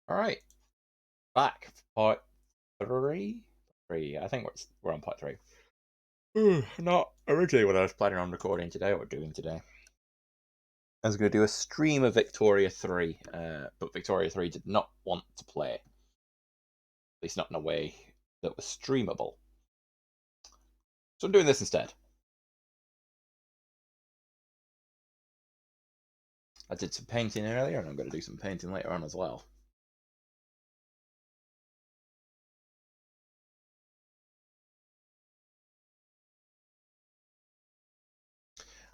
All right, back for part three. Three. I think we're on part three. Not originally what I was planning on recording today or doing today. I was going to do a stream of Victoria 3, but Victoria 3 did not want to play. At least not in a way that was streamable. So I'm doing this instead. I did some painting earlier, and I'm going to do some painting later on as well.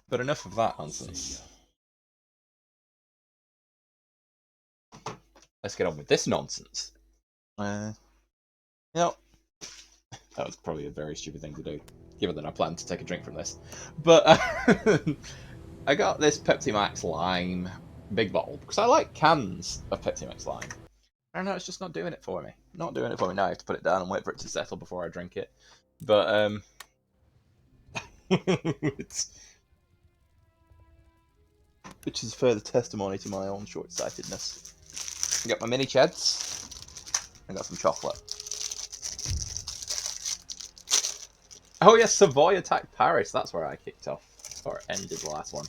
But enough of that nonsense. Let's get on with this nonsense. You know, that was probably a very stupid thing to do, given that I planned to take a drink from this. But I got this Pepsi Max Lime big bottle because I like cans of Pepsi Max Lime. I don't know, it's just not doing it for me. Not doing it for me now. I have to put it down and wait for it to settle before I drink it. But it's, which is further testimony to my own short-sightedness. I got my mini cheds. I got some chocolate. Oh yes, Savoy attacked Paris. That's where I kicked off or ended the last one.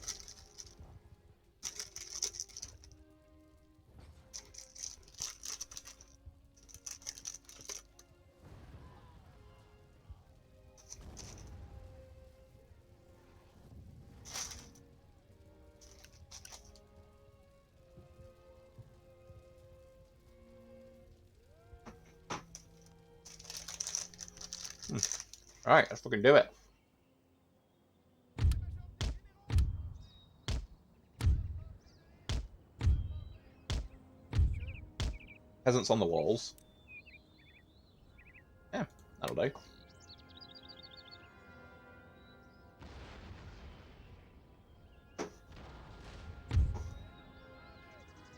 Alright, let's fucking do it. Peasants on the walls. Yeah, that'll do.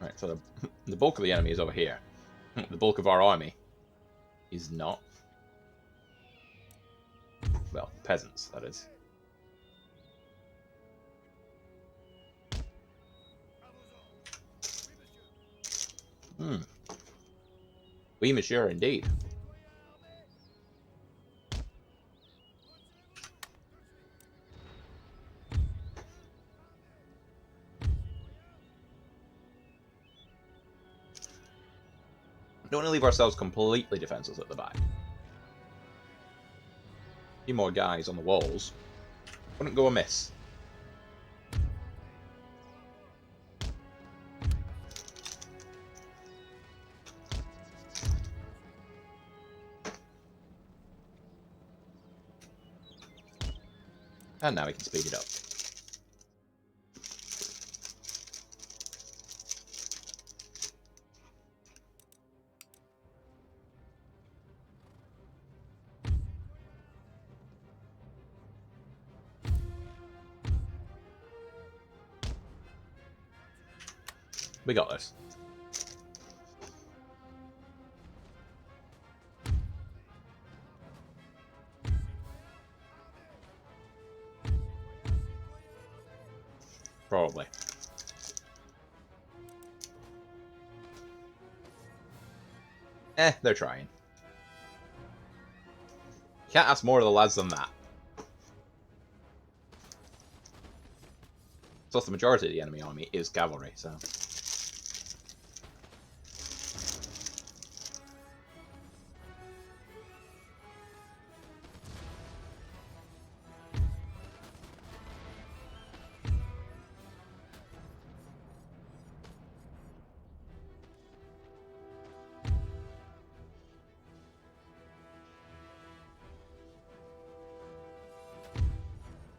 Right, so the bulk of the enemy is over here. The bulk of our army is not. Well, peasants, that is. Oui, monsieur, indeed. Don't want to leave ourselves completely defenseless at the back. A few more guys on the walls. Wouldn't go amiss. And now we can speed it up. We got this. Probably. They're trying. Can't ask more of the lads than that. Plus, the majority of the enemy army is cavalry, so.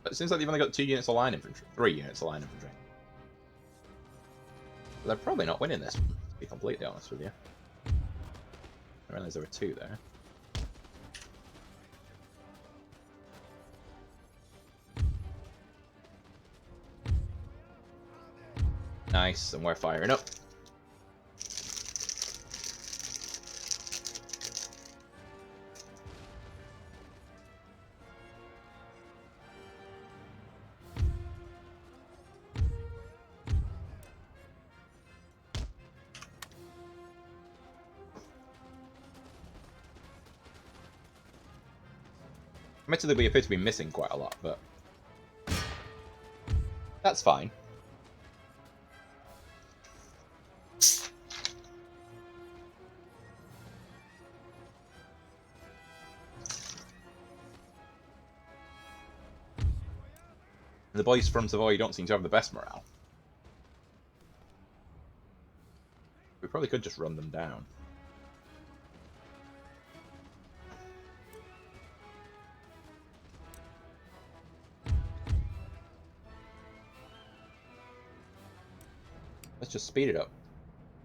But it seems like they've only got 2 units of line infantry. 3 units of line infantry. But they're probably not winning this one, to be completely honest with you. I realised there were 2 there. Nice, and we're firing up. Admittedly, we appear to be missing quite a lot, but that's fine. The boys from Savoy don't seem to have the best morale. We probably could just run them down. Let's just speed it up,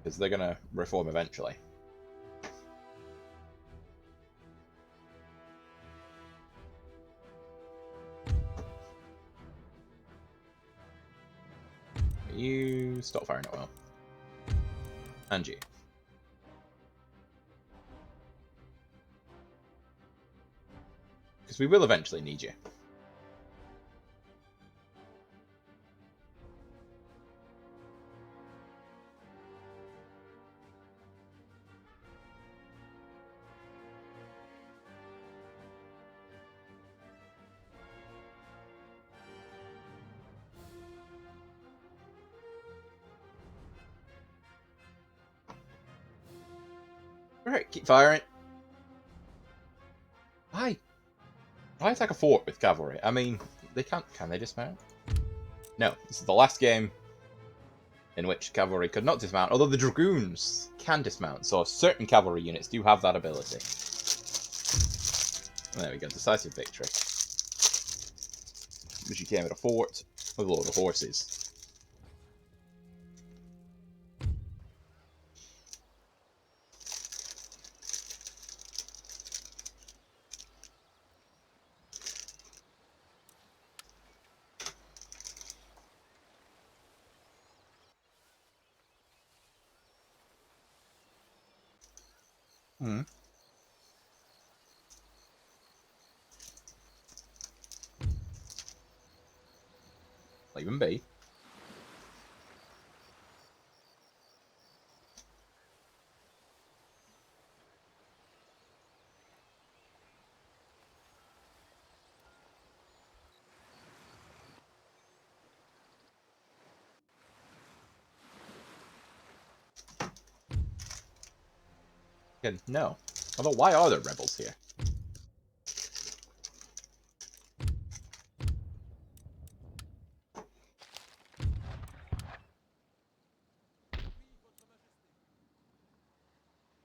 because they're going to reform eventually. You stop firing at will. And you. Because we will eventually need you. Alright, keep firing. Why? Why attack a fort with cavalry? I mean, they can't. Can they dismount? No, this is the last game in which cavalry could not dismount, although the dragoons can dismount, so certain cavalry units do have that ability. There we go, decisive victory. Which you came at a fort with a load of horses. Hmm. Leave them be. Again, no. Although, why are there rebels here?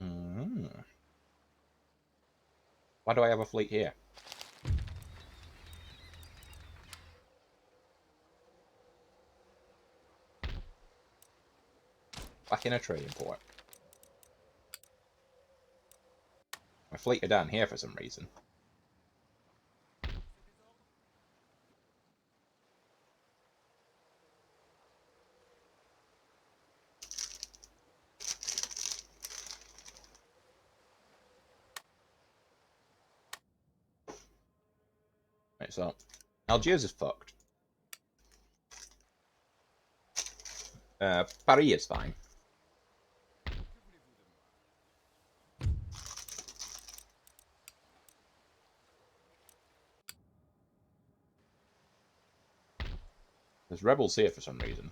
Hmm. Why do I have a fleet here? Back in a trading port. My fleet are down here for some reason. Right, so Algiers is fucked. Paris is fine. There's rebels here for some reason.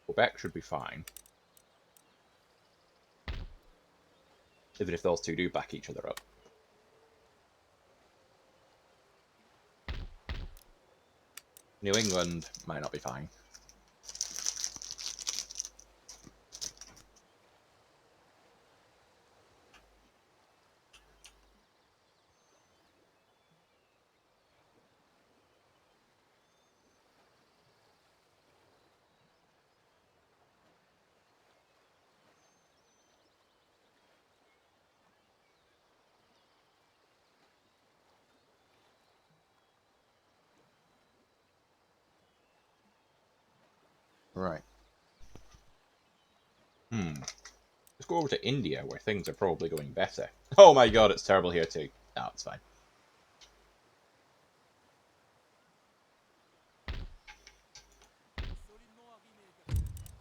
Quebec should be fine. Even if those two do back each other up. New England might not be fine. Right. Let's go over to India, where things are probably going better. Oh my god, it's terrible here too. No, it's fine.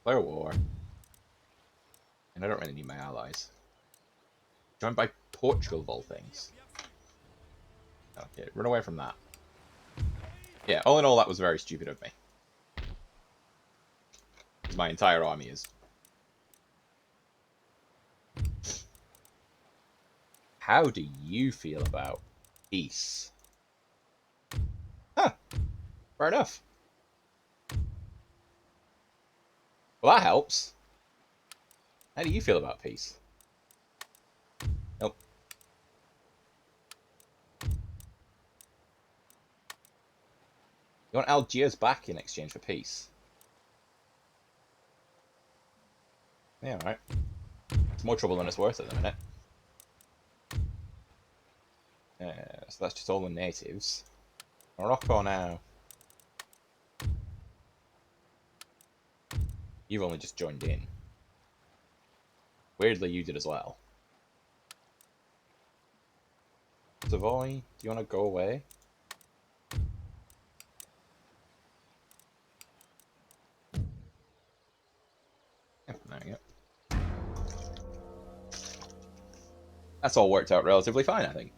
Declare war. And I don't really need my allies. Joined by Portugal, of all things. Okay, run away from that. Yeah, all in all, that was very stupid of me. Because my entire army is... How do you feel about peace? Huh, fair enough. Well, that helps. How do you feel about peace? Nope. You want Algiers back in exchange for peace? Yeah, alright. It's more trouble than it's worth at the minute. So that's just all the natives. Morocco now. You've only just joined in. Weirdly, you did as well. Savoy, do you want to go away? Yeah, there you go. That's all worked out relatively fine, I think.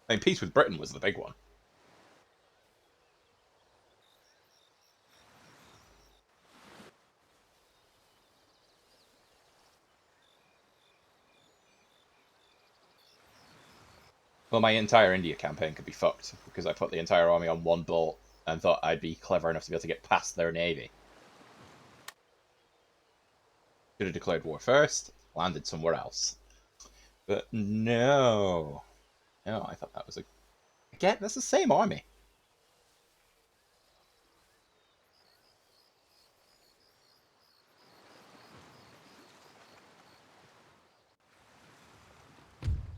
I mean, peace with Britain was the big one. Well, my entire India campaign could be fucked because I put the entire army on one boat and thought I'd be clever enough to be able to get past their navy. Should have declared war first, landed somewhere else. But no. No, I thought that was a... Again, that's the same army.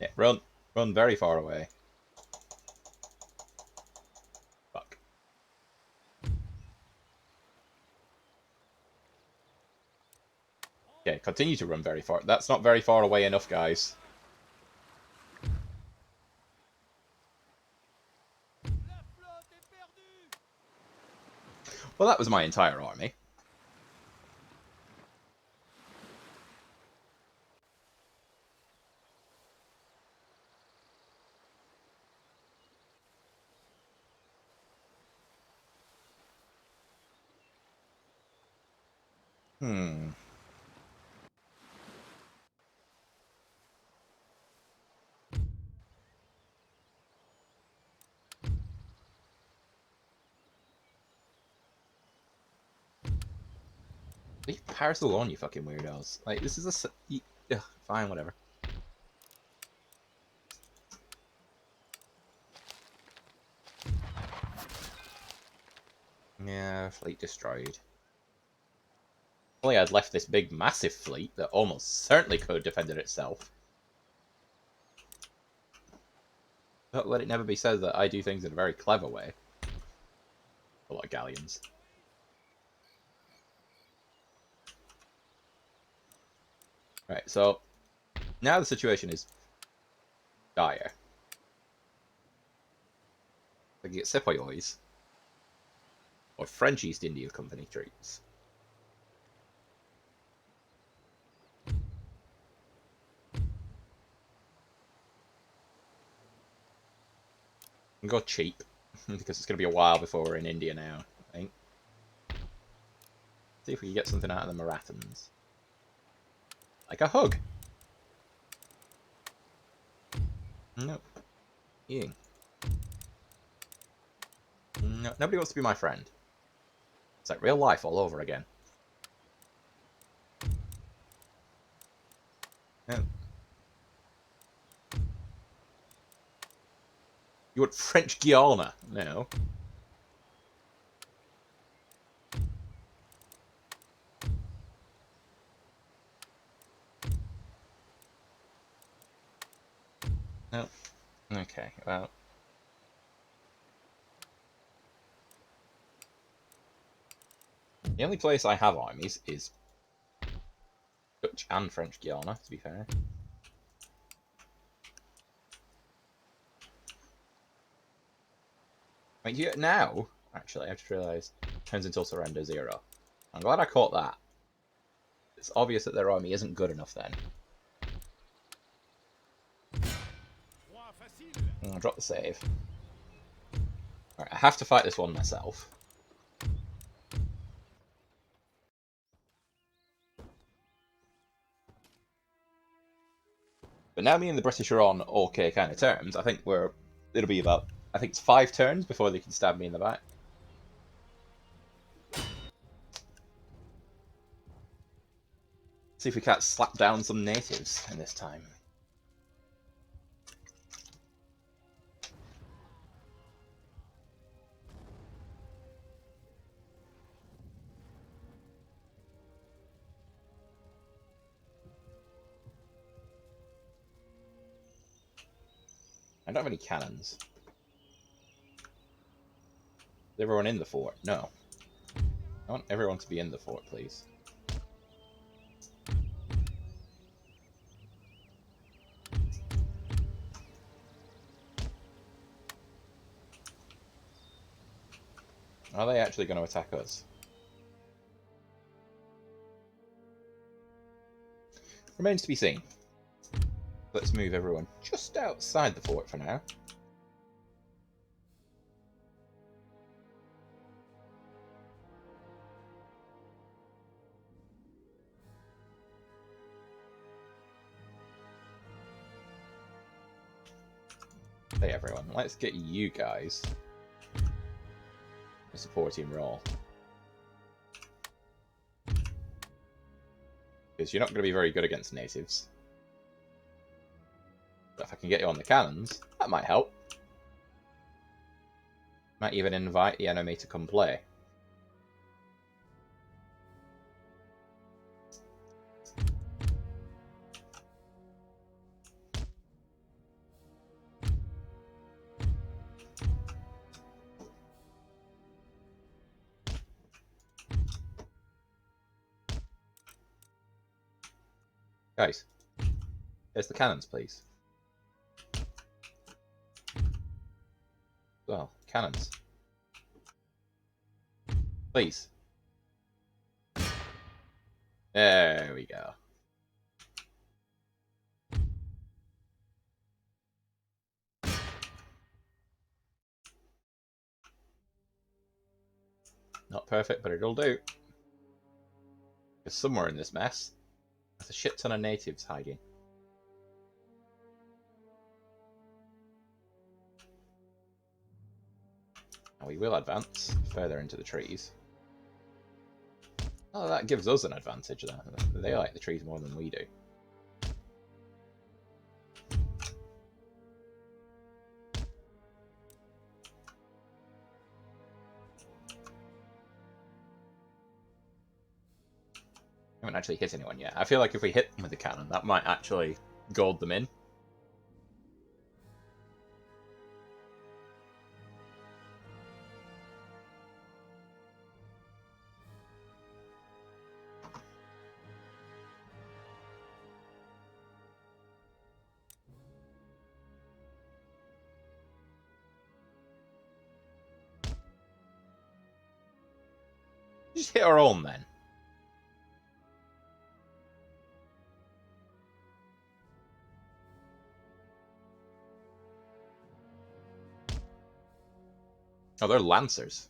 Yeah, run. Run very far away. Fuck. Okay, continue to run very far. That's not very far away enough, guys. Well, that was my entire army. Hmm. Leave Paris alone, you fucking weirdos. Like, this is a... Ugh, fine, whatever. Yeah, fleet destroyed. Only I'd left this big, massive fleet that almost certainly could have defended itself. But let it never be said that I do things in a very clever way. A lot of galleons. Right, so now the situation is dire. I can get Sepoys or French East India Company troops. And go cheap because it's going to be a while before we're in India now, I think. See if we can get something out of the Marathons. Like a hug. Nope. Eating. No, nobody wants to be my friend. It's like real life all over again. No. You want French Guiana? No. No. Okay, well. The only place I have armies is Dutch and French Guiana, to be fair. Wait, now, actually, I just realised, turns until surrender 0. I'm glad I caught that. It's obvious that their army isn't good enough then. I'll drop the save. Alright, I have to fight this one myself. But now me and the British are on okay kind of terms. I think it'll be about, I think it's 5 turns before they can stab me in the back. See if we can't slap down some natives in this time. I don't have any cannons. Is everyone in the fort? No. I want everyone to be in the fort, please. Are they actually going to attack us? Remains to be seen. Let's move everyone just outside the fort for now. Hey everyone, let's get you guys a supporting role. Because you're not going to be very good against natives. But if I can get you on the cannons, that might help. Might even invite the enemy to come play. Guys, here's the cannons, please. Well, cannons. Please. There we go. Not perfect, but it'll do. Because somewhere in this mess, there's a shit ton of natives hiding. Now we will advance further into the trees. Oh, that gives us an advantage then. They like the trees more than we do. I haven't actually hit anyone yet. I feel like if we hit them with the cannon, that might actually gold them in. Just hit our own then. Oh, they're lancers.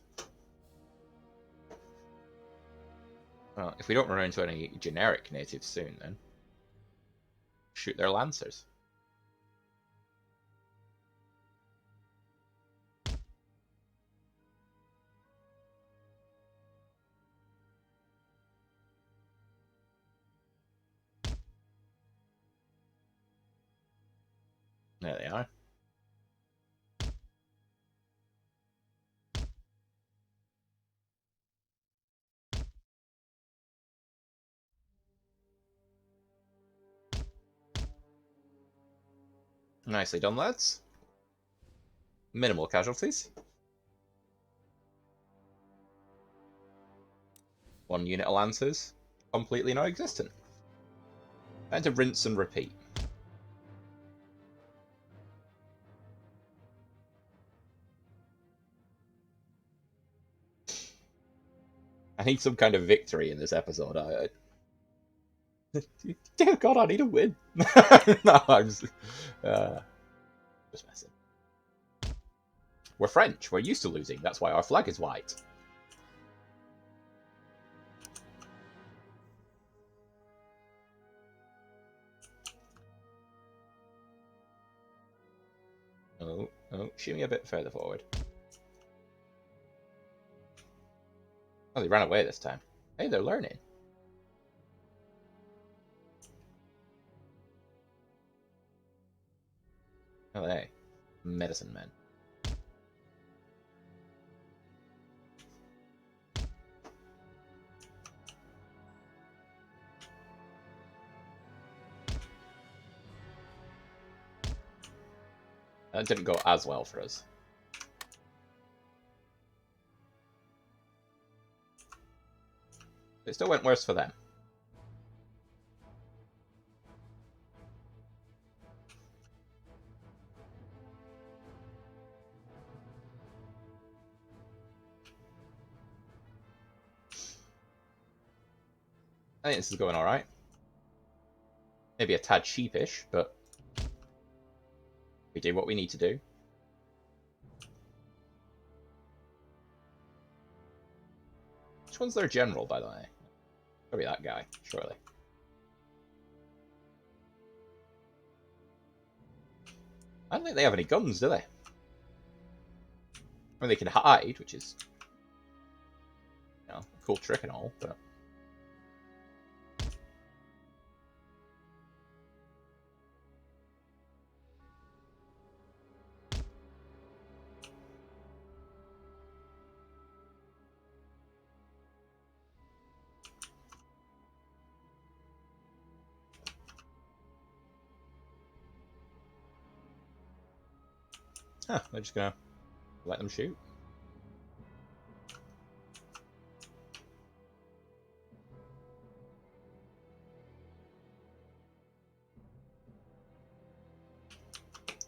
Well, if we don't run into any generic natives soon, then shoot their lancers. There they are. Nicely done, lads. Minimal casualties. 1 unit of lancers, completely non-existent. Time to rinse and repeat. I need some kind of victory in this episode. Dear God, I need a win. No, I'm just messing. We're French. We're used to losing. That's why our flag is white. Oh, shoot me a bit further forward. Oh, they ran away this time. Hey, they're learning. Oh, hey. Medicine men. That didn't go as well for us. It still went worse for them. I think this is going alright. Maybe a tad sheepish, but we do what we need to do. Which one's their general, by the way? Probably that guy, surely. I don't think they have any guns, do they? I mean, they can hide, which is, you know, a cool trick and all, but... Huh, they're just gonna let them shoot.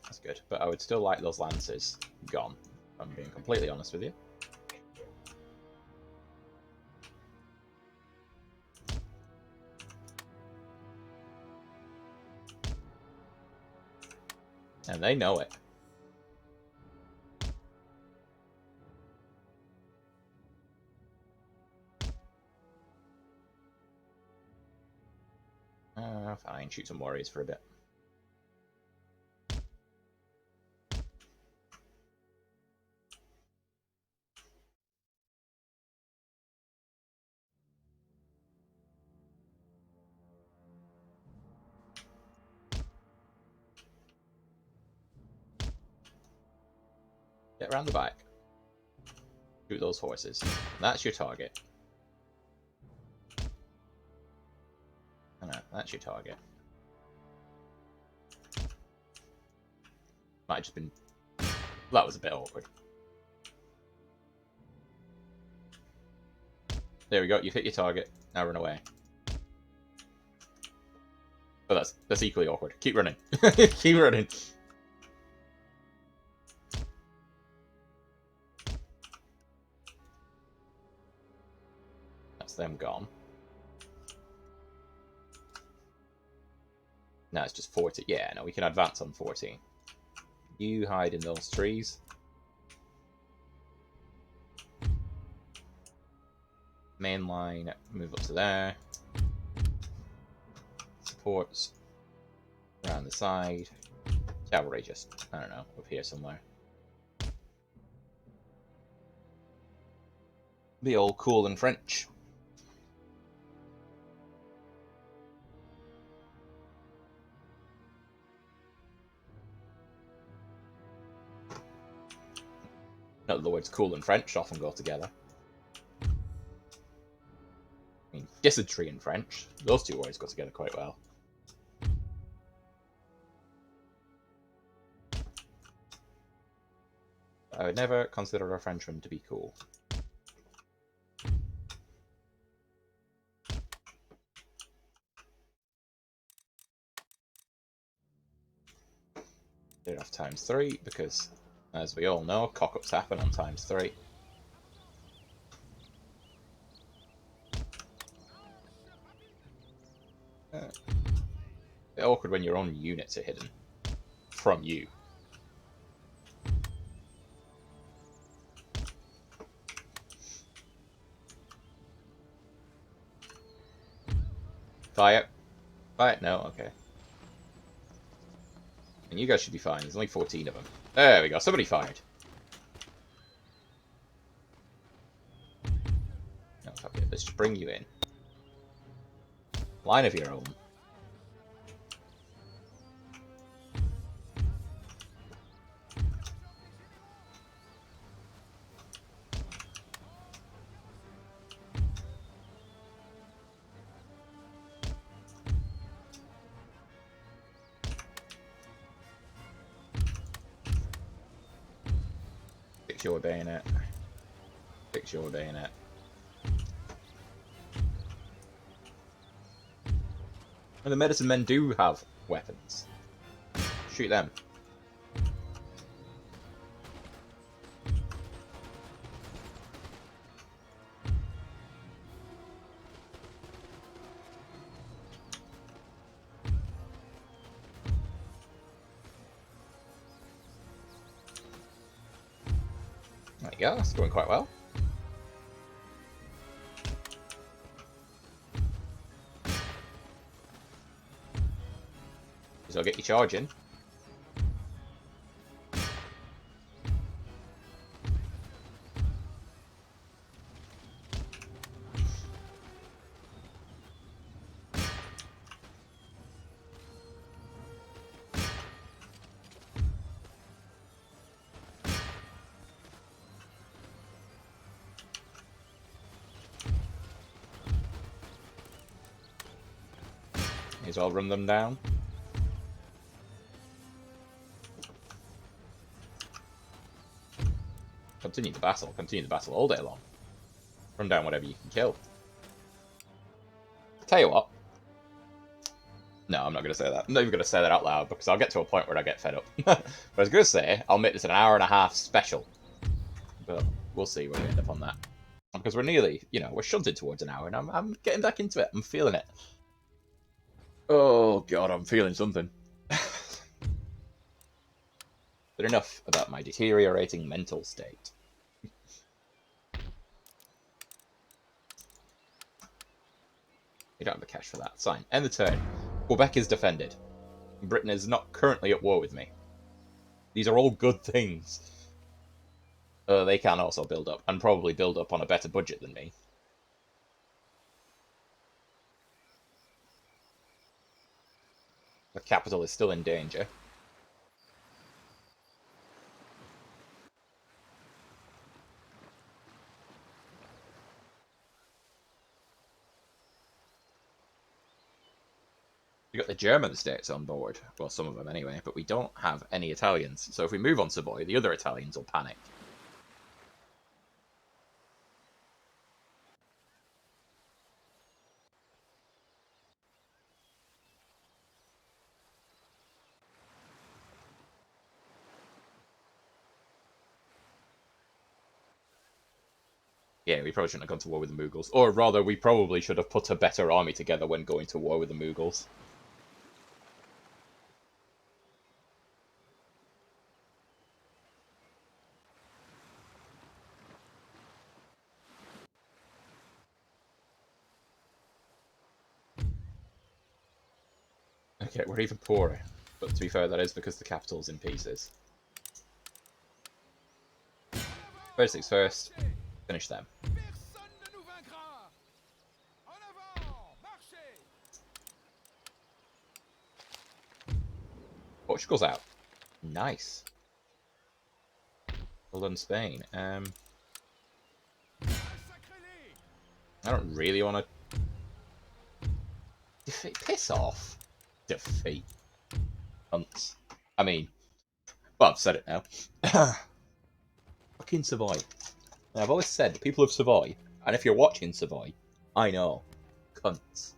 That's good, but I would still like those lances gone, if I'm being completely honest with you. And they know it. Fine, shoot some warriors for a bit. Get around the back. Shoot those horses. That's your target. I know, that's your target. Might have just been... That was a bit awkward. There we go, you've hit your target. Now run away. Oh, that's equally awkward. Keep running. Keep running. That's them gone. Now it's just 40. Yeah, no, we can advance on 14. You hide in those trees. Main line, move up to there. Supports around the side. Cavalry just, I don't know, up here somewhere. Be all cool and French. Not that the words cool and French often go together. I mean, dysentery and French, those two words go together quite well. I would never consider a Frenchman to be cool. Did it off ×3 because, as we all know, cock-ups happen on ×3. bit awkward when your own units are hidden from you. Fire. Fire? No? Okay. And you guys should be fine. There's only 14 of them. There we go. Somebody fired. No, fuck it. Let's just bring you in. Line of your own. Fix your bayonet. Fix your bayonet. And the medicine men do have weapons. Shoot them. There you go, that's going quite well. So I'll get you charging. May as well run them down. Continue the battle all day long. Run down whatever you can kill. Tell you what. No, I'm not going to say that. I'm not even going to say that out loud because I'll get to a point where I get fed up. But I was going to say, I'll make this an hour-and-a-half special. But we'll see where we end up on that. Because we're nearly, we're shunted towards an hour and I'm getting back into it. I'm feeling it. Oh, God, I'm feeling something. But enough about my deteriorating mental state. You don't have the cash for that. Sign. End the turn. Quebec is defended. Britain is not currently at war with me. These are all good things. They can also build up, and probably build up on a better budget than me. The capital is still in danger. We got the German states on board. Well, some of them anyway, but we don't have any Italians. So if we move on Savoy, the other Italians will panic. Yeah, we probably shouldn't have gone to war with the Mughals. Or rather, we probably should have put a better army together when going to war with the Mughals. Okay, we're even poorer. But to be fair, that is because the capital's in pieces. First things first, finish them. Portugal's out. Nice. Well done, Spain. I don't really want to... Defeat? Piss off. Defeat. Hunts. I mean... Well, I've said it now. Fucking Savoy. Now, I've always said, people of Savoy, and if you're watching Savoy, I know. Cunts.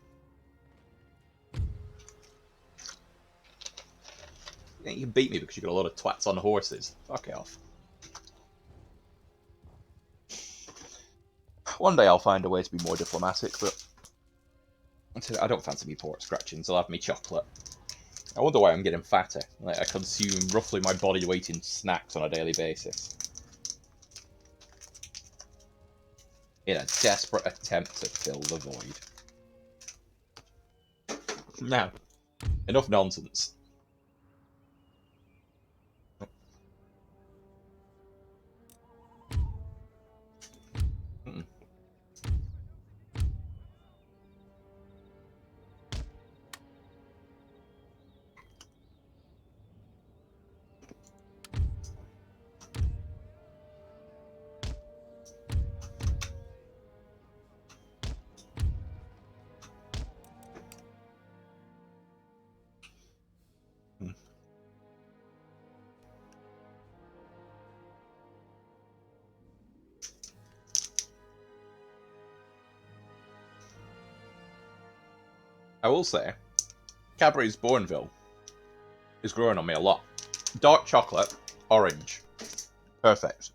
You can beat me because you've got a lot of twats on horses. Fuck off. One day I'll find a way to be more diplomatic, but I don't fancy me port scratchings. I'll have me chocolate. I wonder why I'm getting fatter. Like, I consume roughly my body weight in snacks on a daily basis. In a desperate attempt to fill the void. Now, enough nonsense. Mm-mm. I will say, Cadbury's Bourneville is growing on me a lot. Dark chocolate, orange. Perfect.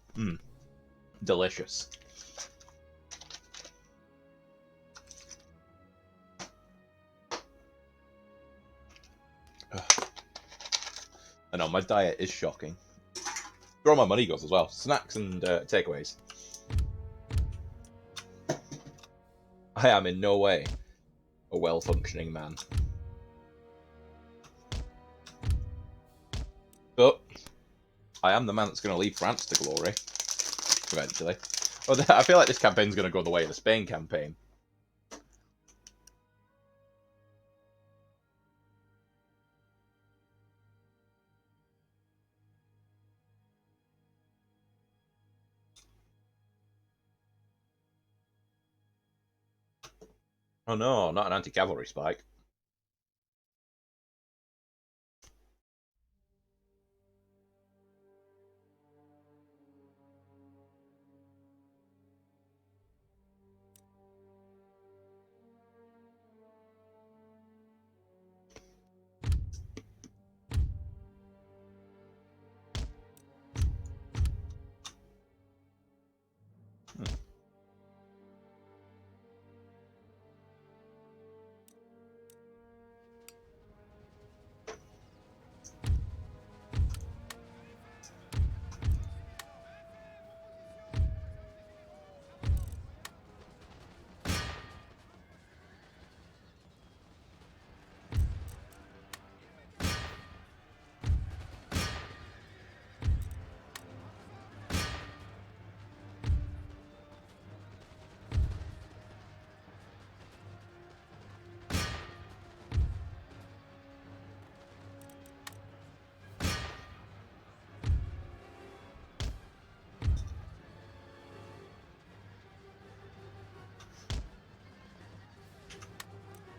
Delicious. Ugh. I know, my diet is shocking. Where all my money goes as well. Snacks and takeaways. I am in no way a well-functioning man. But I am the man that's going to lead France to glory. Eventually. Well, I feel like this campaign's going to go the way of the Spain campaign. Oh no, not an anti-cavalry spike.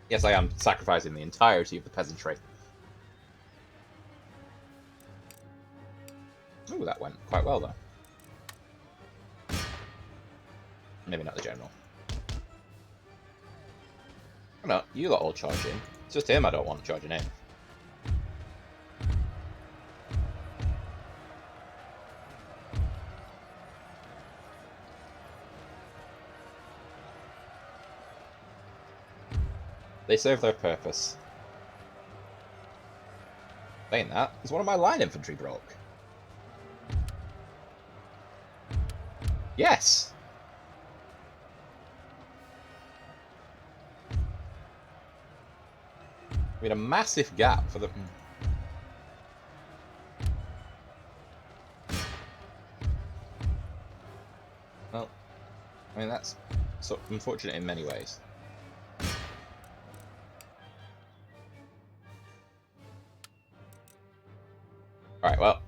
Yes, I am sacrificing the entirety of the peasantry. Ooh, that went quite well, though. Maybe not the general. No, you lot all charge in. It's just him I don't want charging in. They serve their purpose. Saying that, is one of my line infantry broke? Yes! We had a massive gap for the... Well, I mean, that's so unfortunate in many ways. Alright, well.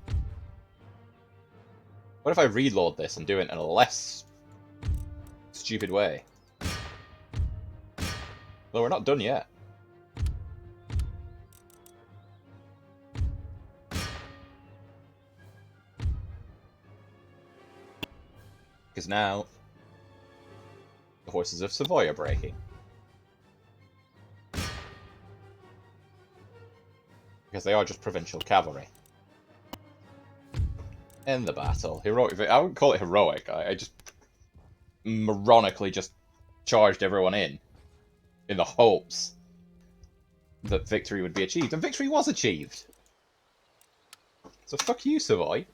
What if I reload this and do it in a less stupid way? Well, we're not done yet. Because now, the horses of Savoy are breaking. Because they are just provincial cavalry. In the battle. Heroic. I wouldn't call it heroic. I just moronically just charged everyone in the hopes that victory would be achieved, and victory was achieved. So fuck you, Savoy.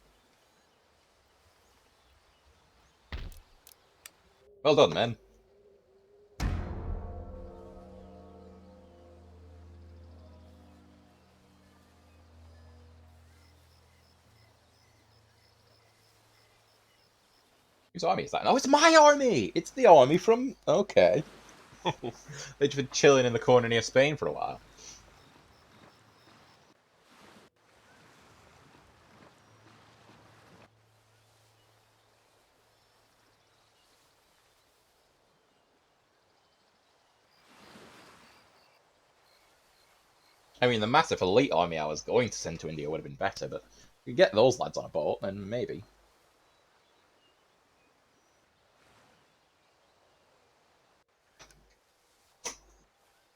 Well done, men. Whose army is that? Oh, it's my army! It's the army from... Okay. They've been chilling in the corner near Spain for a while. I mean, the massive elite army I was going to send to India would have been better, but if you get those lads on a boat, then maybe.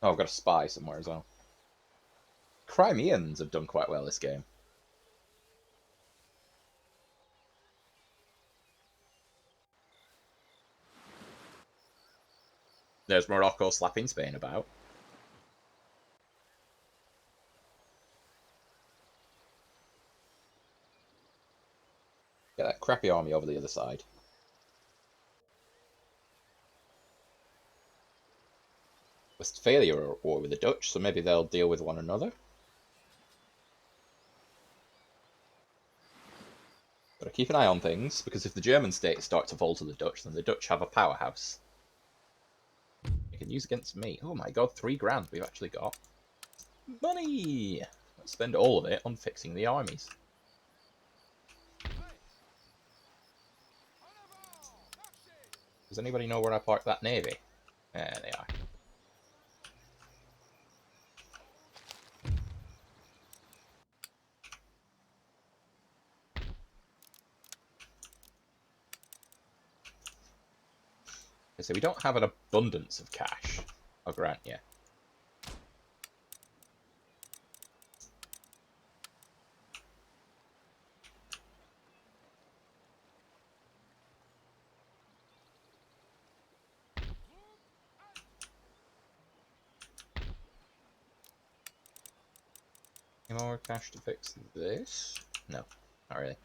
Oh, I've got a spy somewhere as well. Crimeans have done quite well this game. There's Morocco slapping Spain about. Get that crappy army over the other side. Westphalia are at war with the Dutch, so maybe they'll deal with one another. Gotta keep an eye on things, because if the German states start to fall to the Dutch, then the Dutch have a powerhouse. You can use against me. Oh my god, 3 grand we've actually got. Money! Let's spend all of it on fixing the armies. Does anybody know where I parked that navy? There they are. So we don't have an abundance of cash, I'll grant you. Any more cash to fix this? No, not really.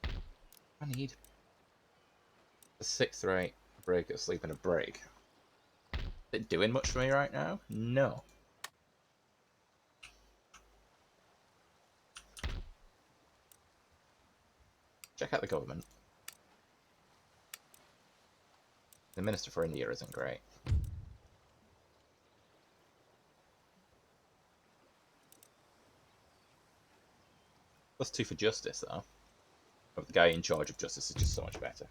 I need a 6th rate, a break, a sleep, and a break. Is it doing much for me right now? No. Check out the government. The Minister for India isn't great. +2 for justice, though. But the guy in charge of justice is just so much better.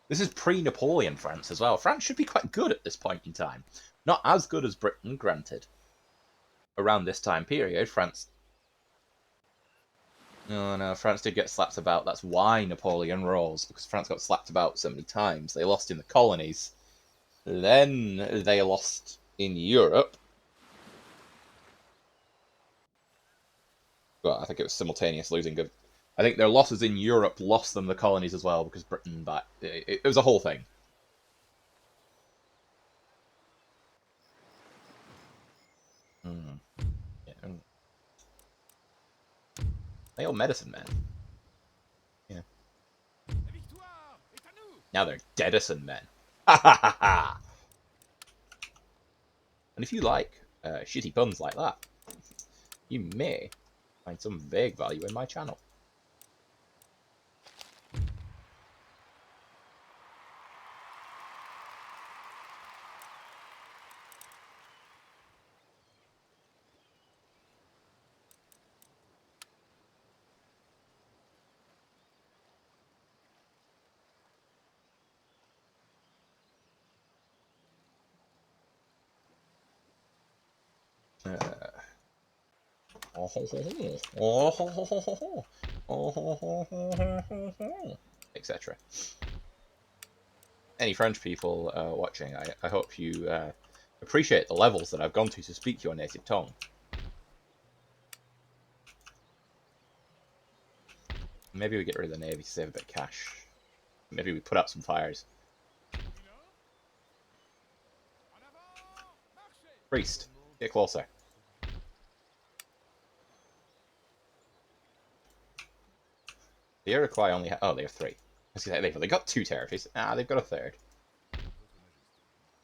This is pre-Napoleon France as well. France should be quite good at this point in time. Not as good as Britain, granted. Around this time period, France... No, France did get slapped about. That's why Napoleon rose, because France got slapped about so many times. They lost in the colonies. Then they lost in Europe. Well, I think it was simultaneous losing of... I think their losses in Europe lost them the colonies as well, because Britain back... It was a whole thing. Yeah. They all medicine men. Yeah. Now they're Dedison men. Ha ha ha ha! And if you like shitty puns like that, you may find some vague value in my channel. Etc. Any French people watching, I hope you appreciate the levels that I've gone to speak your native tongue. Maybe we get rid of the navy to save a bit of cash. Maybe we put out some fires. Priest, get closer. The Iroquois only have... Oh, they have 3. They've only got 2 territories. Ah, they've got a 3rd. In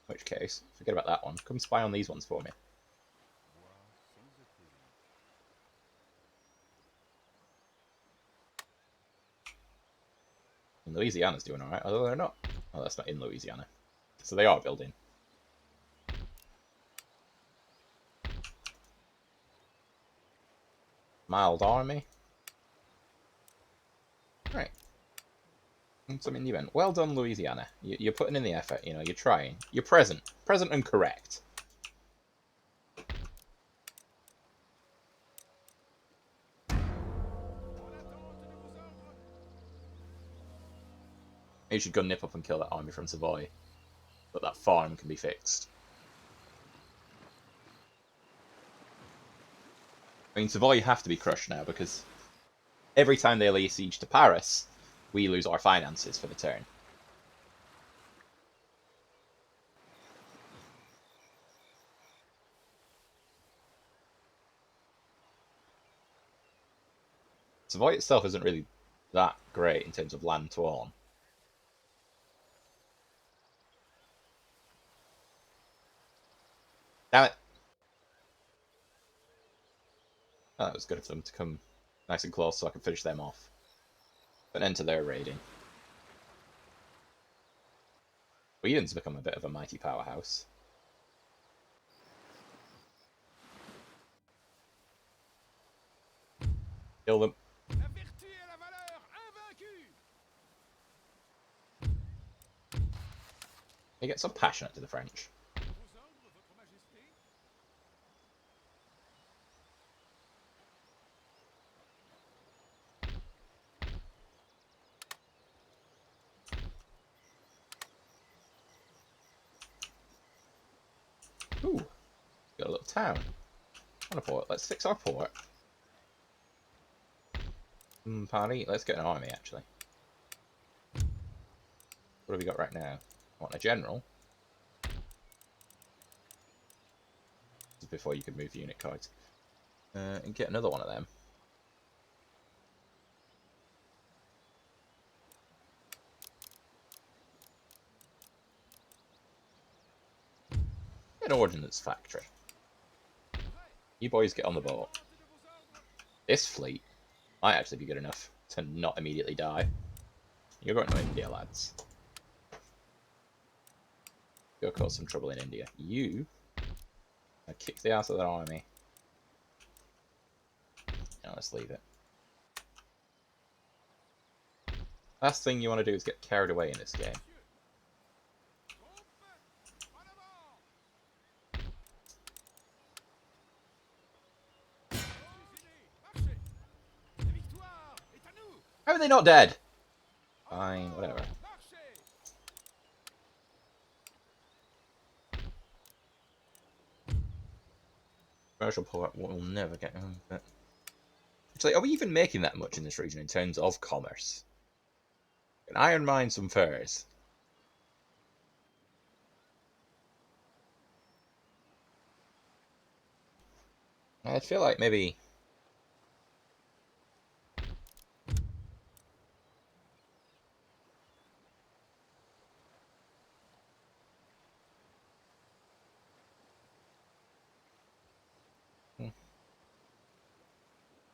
which case, forget about that one. Come spy on these ones for me. And Louisiana's doing alright, although they're not. Oh, that's not in Louisiana. So they are building. Mild army. Right. Some in the event. Well done, Louisiana. You're putting in the effort, you know, you're trying. You're present. Present and correct. You should go nip up and kill that army from Savoy. But that farm can be fixed. I mean, Savoy have to be crushed now, because every time they lay siege to Paris, we lose our finances for the turn. Savoy itself isn't really that great in terms of land to own. Damn it! Oh, that was good of them to come nice and close so I can finish them off. But enter their raiding. Whedon's become a bit of a mighty powerhouse. Kill them. He gets so passionate to the French. Ooh, got a little town. On a port. Let's fix our port. Paris, let's get an army, actually. What have we got right now? I want a general. This is before you could move unit cards. And get another one of them. Get an ordnance factory. You boys get on the boat. This fleet might actually be good enough to not immediately die. You're going to India, lads. Go cause some trouble in India. You kick the ass of that army. Now let's leave it. Last thing you want to do is get carried away in this game. How are they not dead? Fine, whatever. Commercial port will never get... Actually, are we even making that much in this region in terms of commerce? An iron mine, some furs. I feel like maybe...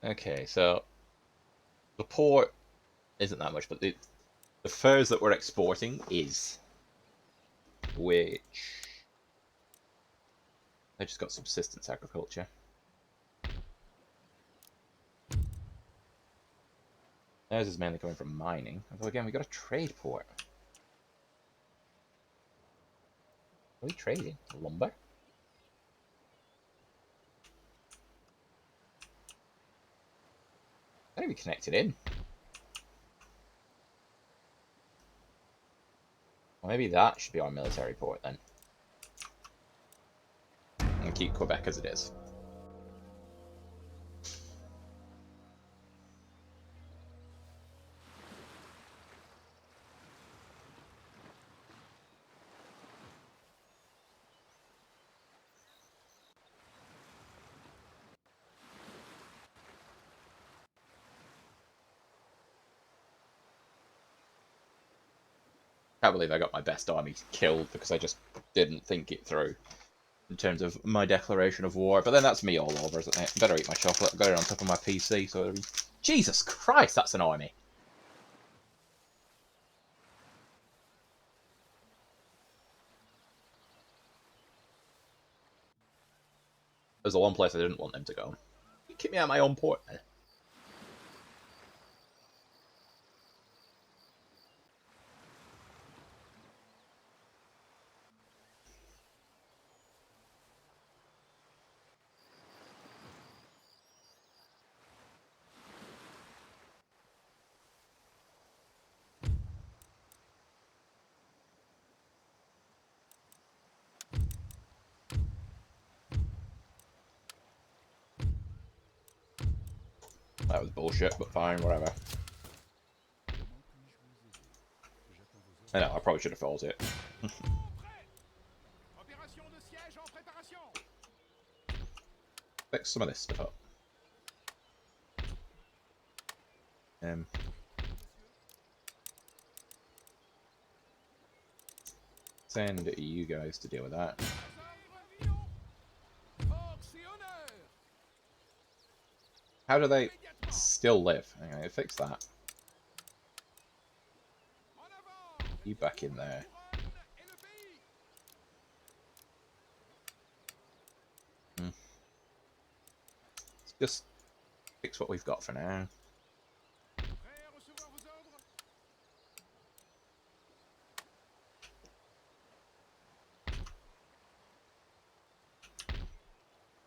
Okay, so the port isn't that much, but the furs that we're exporting is, which I just got subsistence agriculture. Theirs is mainly coming from mining. Although again, we got a trade port. What are we trading? Lumber? Gotta be connected in. Well, maybe that should be our military port then. And keep Quebec as it is. Can't believe I got my best army killed because I just didn't think it through in terms of my declaration of war. But then that's me all over, isn't it? Better eat my chocolate. Got it on top of my PC, so it'll be... Jesus Christ, that's an army. There's the one place I didn't want them to go. Keep me out of my own port, man. That was bullshit, but fine, whatever. I know, I probably should have fought it. Fix some of this stuff up. Send you guys to deal with that. How do they still live? Anyway, fix that. You back in there. Let's just fix what we've got for now.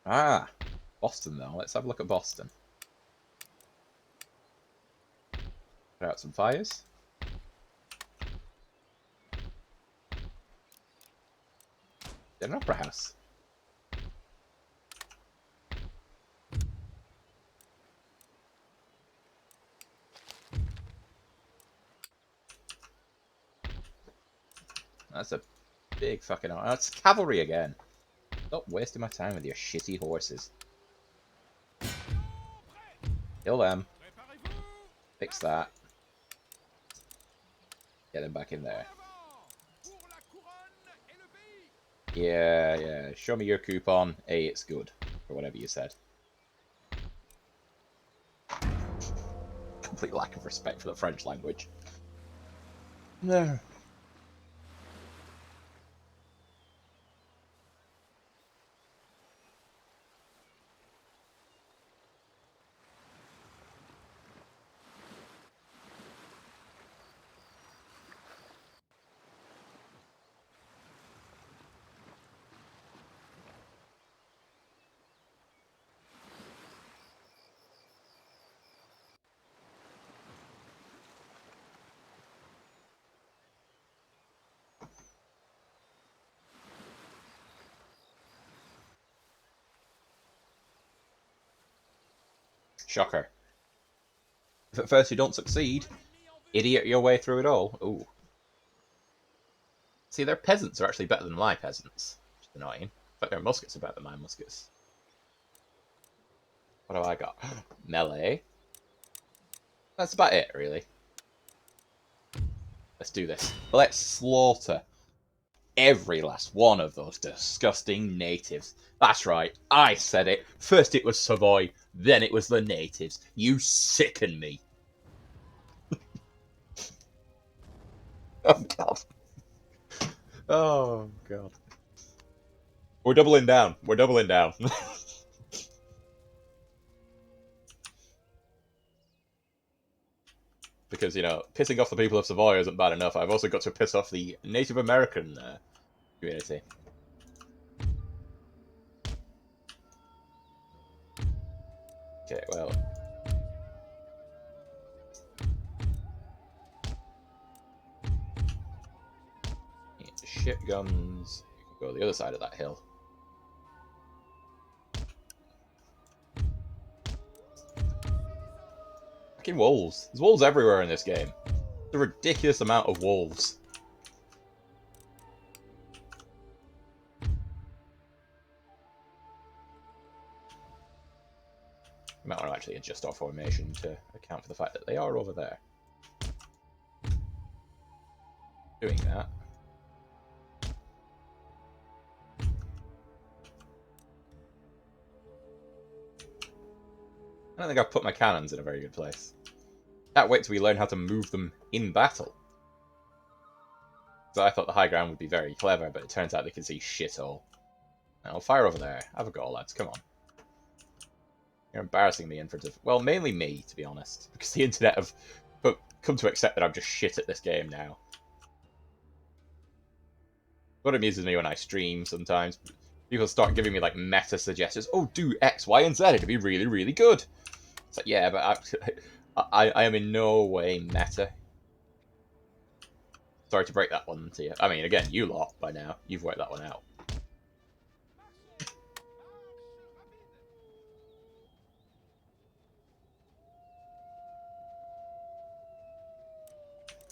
Ah, Boston though. Let's have a look at Boston. Put out some fires. Get an opera house. That's a big fucking... That's cavalry again. Stop wasting my time with your shitty horses. Kill them. Fix that. Get them back in there. Yeah, yeah. Show me your coupon. A, it's good. Or whatever you said. Complete lack of respect for the French language. No. Shocker. If at first you don't succeed, idiot your way through it all. Ooh. See, their peasants are actually better than my peasants. Which is annoying. But their muskets are better than my muskets. What do I got? Melee. That's about it, really. Let's do this. Let's slaughter every last one of those disgusting natives. That's right, I said it. First it was Savoy, then it was the natives. You sicken me. Oh, God. Oh, God. We're doubling down. We're doubling down. Because, you know, pissing off the people of Savoy isn't bad enough. I've also got to piss off the Native American community. Okay, well. shit guns. You can go the other side of that hill. Fucking wolves. There's wolves everywhere in this game. There's a ridiculous amount of wolves. We might want to actually adjust our formation to account for the fact that they are over there. Doing that. I don't think I've put my cannons in a very good place. Can't wait till we learn how to move them in battle. So I thought the high ground would be very clever, but it turns out they can see shit all. Now, fire over there. Have a go, lads. Come on. You're embarrassing me in front of... Well, mainly me, to be honest. Because the internet have come to accept that I'm just shit at this game now. What amuses me when I stream sometimes, people start giving me like meta suggestions. Oh, do X, Y, and Z. It'd be really, really good. It's like, yeah, but I am in no way meta. Sorry to break that one to you. I mean, again, you lot by now. You've worked that one out.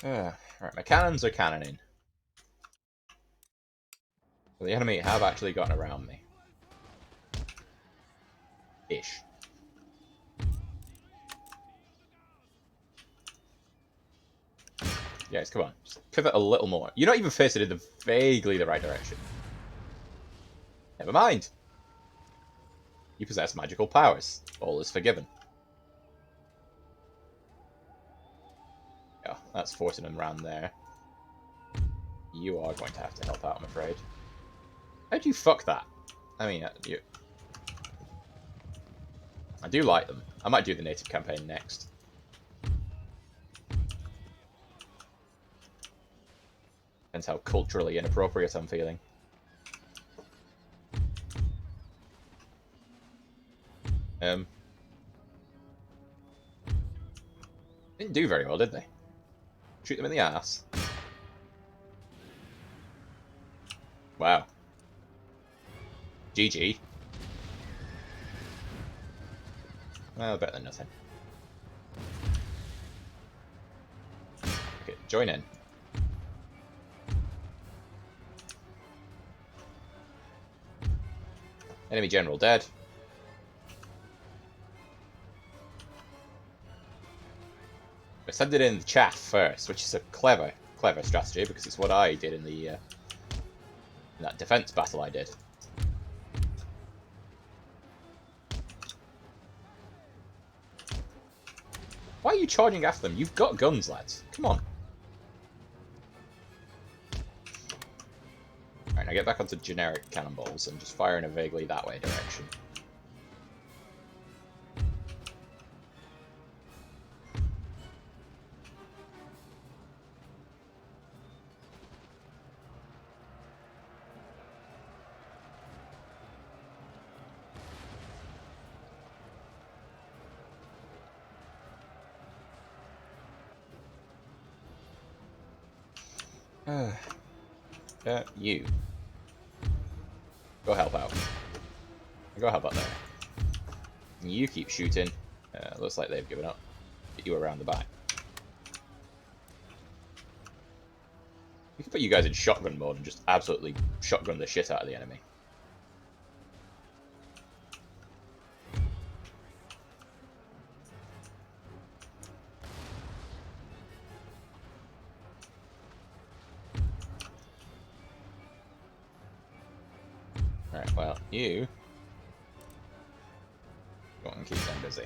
Right, my cannons are cannoning. So the enemy have actually gotten around me. Ish. Guys, come on. Just pivot a little more. You're not even facing in vaguely the right direction. Never mind. You possess magical powers. All is forgiven. Yeah, that's forcing them around there. You are going to have to help out, I'm afraid. How'd you fuck that? I mean, I do like them. I might do the native campaign next. Depends how culturally inappropriate I'm feeling. Didn't do very well, did they? Shoot them in the ass. Wow. GG. Well, better than nothing. Okay, join in. Enemy general dead. I send it in the chaff first, which is a clever strategy because it's what I did in the in that defense battle I did. Why are you charging after them? You've got guns, lads. Come on. Alright, now get back onto generic cannonballs and just fire in a vaguely that way direction. You. Go help out. Go help out there. You keep shooting. Looks like they've given up. Get you around the back. We can put you guys in shotgun mode and just absolutely shotgun the shit out of the enemy. Alright, well, you go and keep them busy.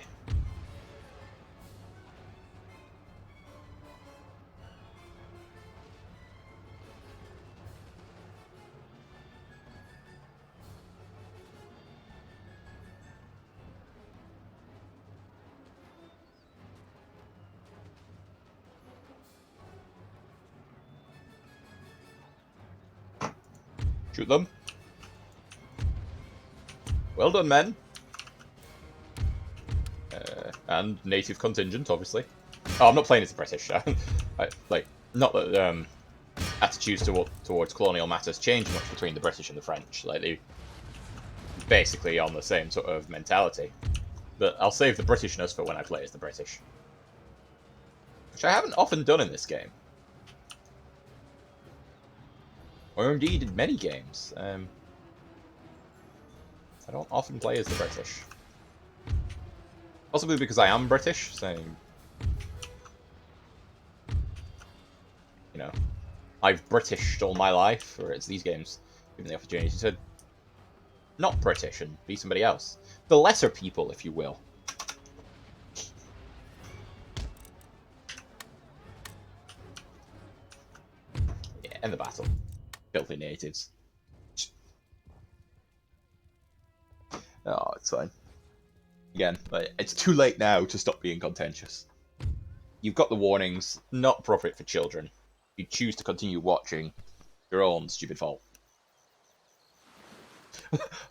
Shoot them. Well done, men. And native contingent, obviously. Oh, I'm not playing as a British. Like, not that attitudes towards colonial matters change much between the British and the French. Like, they basically on the same sort of mentality. But I'll save the Britishness for when I play as the British, which I haven't often done in this game, or indeed in many games. I don't often play as the British, possibly because I am British. So, you know, I've Britished all my life, whereas these games give me the opportunity to not British and be somebody else. The lesser people, if you will. Yeah, end the battle. Filthy natives. Oh, it's fine. Again, it's too late now to stop being contentious. You've got the warnings, not appropriate for children. You choose to continue watching, your own stupid fault.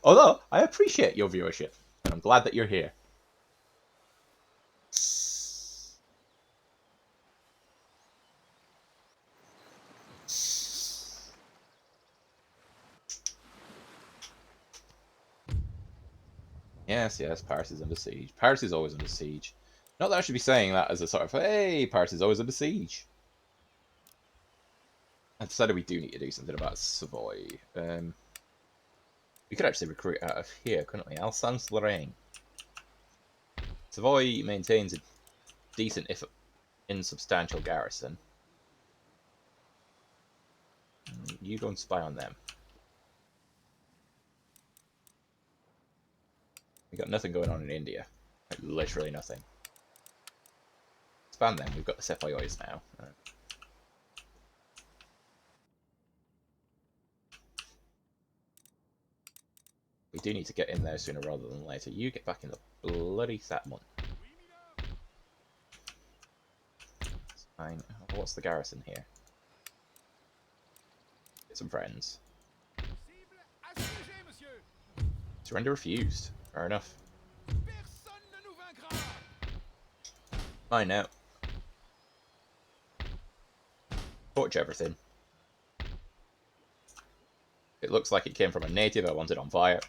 Although, I appreciate your viewership, and I'm glad that you're here. Yes, yes, Paris is under siege. Paris is always under siege. Not that I should be saying that as a sort of, hey, Paris is always under siege. I decided we do need to do something about Savoy. We could actually recruit out of here, couldn't we? Alsace-Lorraine. Savoy maintains a decent, if insubstantial, garrison. You go and spy on them. We got nothing going on in India. Like, literally nothing. Expand them. We've got the Sepoys now. We do need to get in there sooner rather than later. You get back in the bloody settlement. Fine. What's the garrison here? Get some friends. Surrender refused. Fair enough. Fine now. Torch everything. It looks like it came from a native. I want it on fire.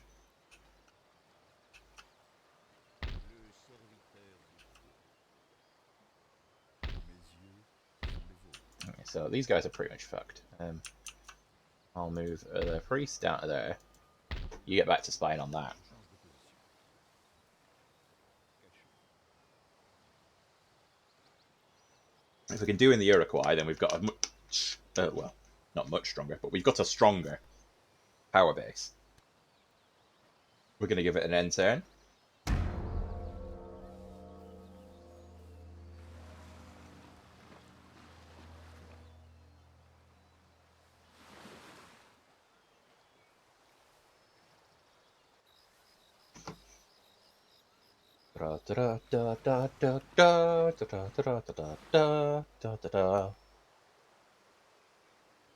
Okay, so these guys are pretty much fucked. I'll move the priest down to there. You get back to spying on that. If we can do in the Iroquois, then we've got a much, well, not much stronger, but we've got a stronger power base. We're going to give it an end turn.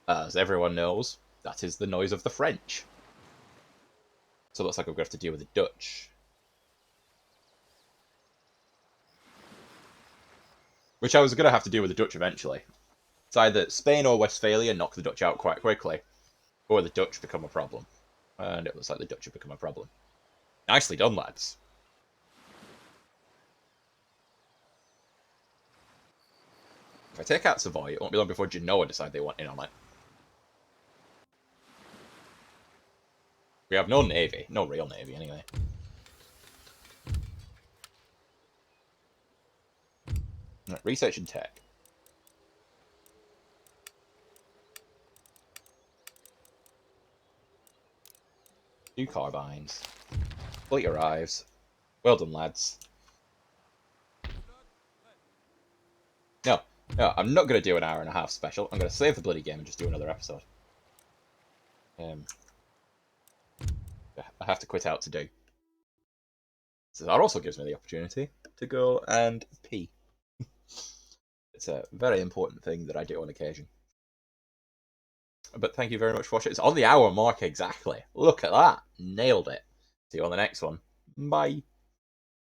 As everyone knows, that is the noise of the French. So it looks like we're going to have to deal with the Dutch. Which I was going to have to deal with the Dutch eventually. It's either Spain or Westphalia knock the Dutch out quite quickly, or the Dutch become a problem. And it looks like the Dutch have become a problem. Nicely done, lads. If I take out Savoy, it won't be long before Genoa decide they want in on it. We have no navy. No real navy, anyway. Right, research and tech. Two carbines. Fleet arrives. Well done, lads. No, no, I'm not going to do an hour and a half special. I'm going to save the bloody game and just do another episode. I have to quit out to do. So that also gives me the opportunity to go and pee. It's a very important thing that I do on occasion. But thank you very much for watching. It's on the hour mark exactly. Look at that. Nailed it. See you on the next one. Bye.